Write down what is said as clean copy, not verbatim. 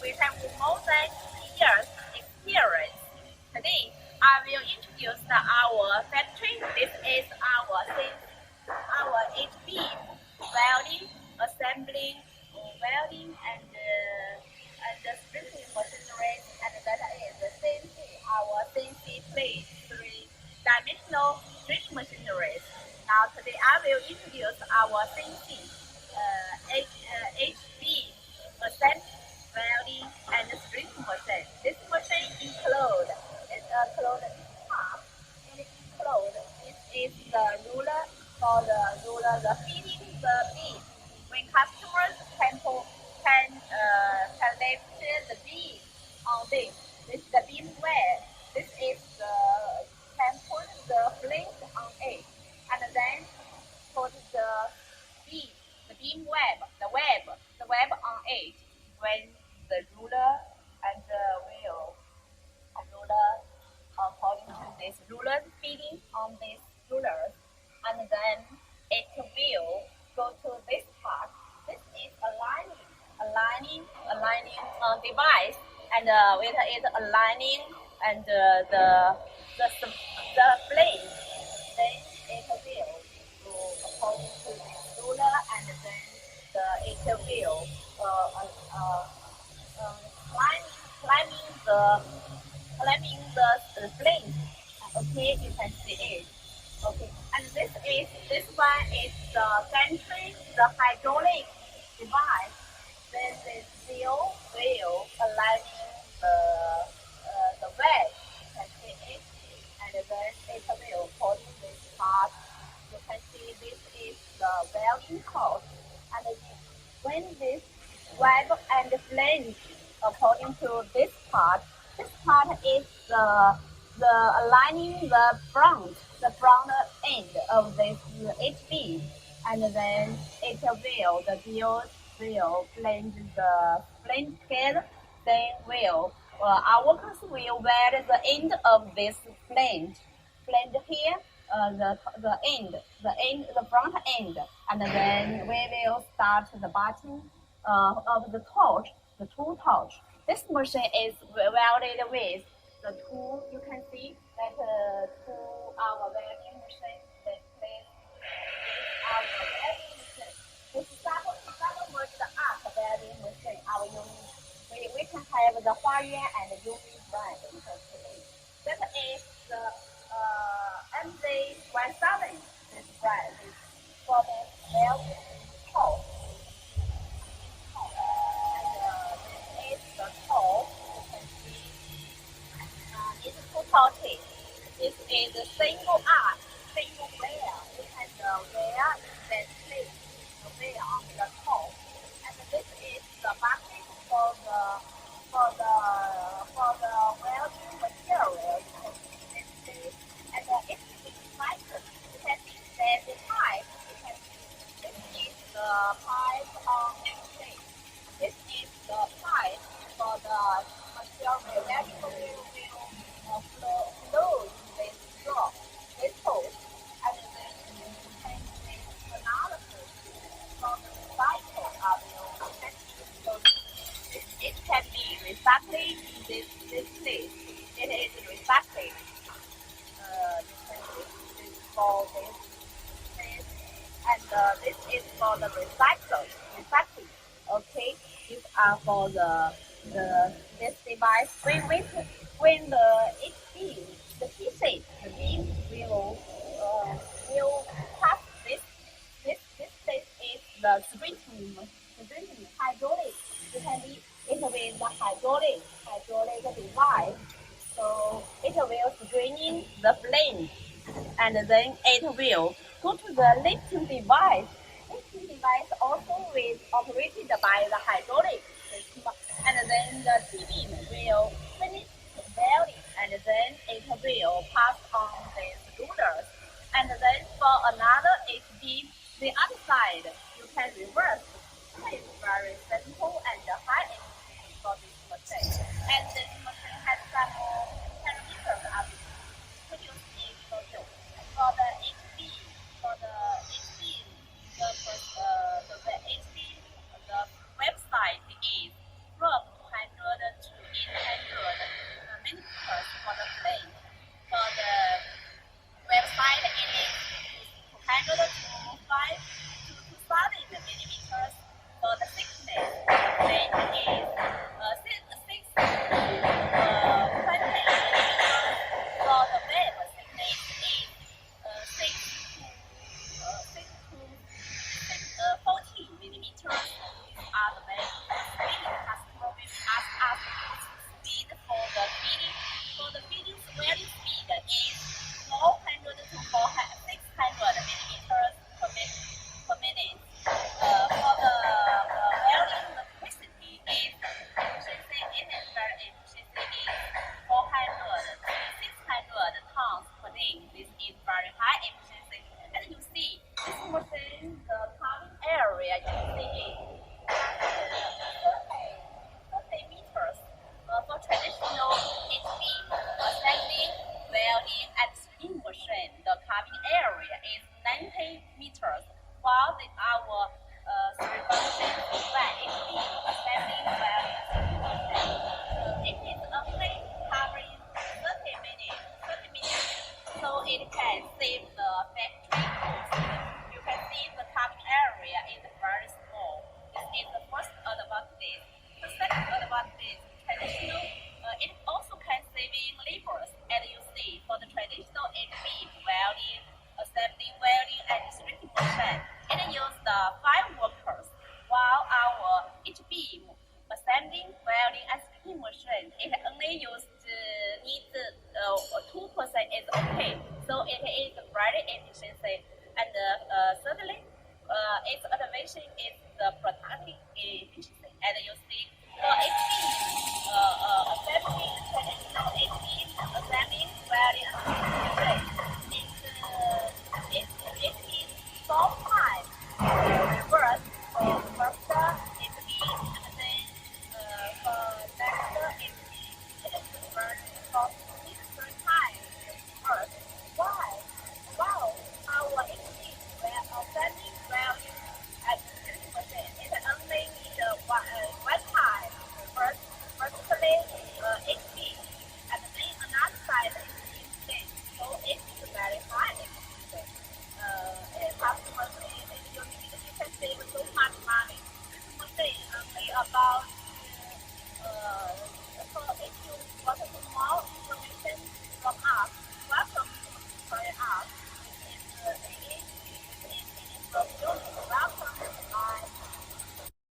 we have more than 3 years experience. Today, I will introduce our factory. This is our HB welding, assembling, welding, and the sprinkling machinery, and that is the CNC, our CNC plate, three-dimensional drilling machineries. Now today I will introduce our CNC, HB, assembly, welding, and sprinkling machine. This machine includes this is the ruler for the feeding the beam. When customers can lift the beam on this is the beam web. This is can put the flange on it, and then put the beam web, the web on it. When the ruler and the wheel, according to this ruler feeding on these rulers, and then it will go to this part. This is aligning device, and with it aligning and the plane. Then it will go according to this ruler, and then it will climbing the plane. Okay, you can see it. Okay, and this one is the gantry, the hydraulic device. Then this wheel will aligning the web. You can see it, and then it will holding this part. You can see this is the welding cord, and when this web and flange according to this part is the aligning the front end of this HB, and then it will the build will flange the flange together. Then our workers will weld the end of this flange here, the front end, and then we will start the button of the torch, the tool torch. This machine is welded with the tool. You can see that our welding machine. That is our welding machine. This double with the arc welding machine. Our unit. We can have the Huayuan and the unit brand. You can see. That is the MZ-1000. This brand is for the welding tool. This is a single arc, single wear. We have the wear that place, the wear on the top, and this is the bucket for the welding material. And it's recycled. You can see there's a pipe. You can see this is the pipe on the shape. This is the pipe for the material. Electrical will flow this drop, this hose, and then you can make analysis from the cycle of your testing. So it can be recycling in this place. It is recycling. This is for this place, and this is for the recycling. Okay, these are for this device. When the HB, the pieces, the beam will pass this place is the sprinkling hydraulic. You can see it with the hydraulic device. So it will screening the flame, and then it will go to the lifting device. Lifting device also is operated by the hydraulic system, and then the T-beam will finish welding, and then it will pass on these rulers. And then for another HB, the other side, you can reverse. It is very simple and high end for this machine. And this machine has some parameters of it. Could you see photo? For the HB, the website outstanding welding SPT machine. It only needs 2% is okay. So it is very efficiency. And thirdly, its automation is the productive efficiency. And you see, the assembly, traditional assembly welding machine, it is so high. First, it means, and then for next, it is burn for different times. First, why? Wow, our engineers were outstanding welding at 30%. It only need one time. Firstly, HP, and then another side is instant. So it is very high efficiency. Customers say that you can save so much money. This machine only about so if you want more information from us,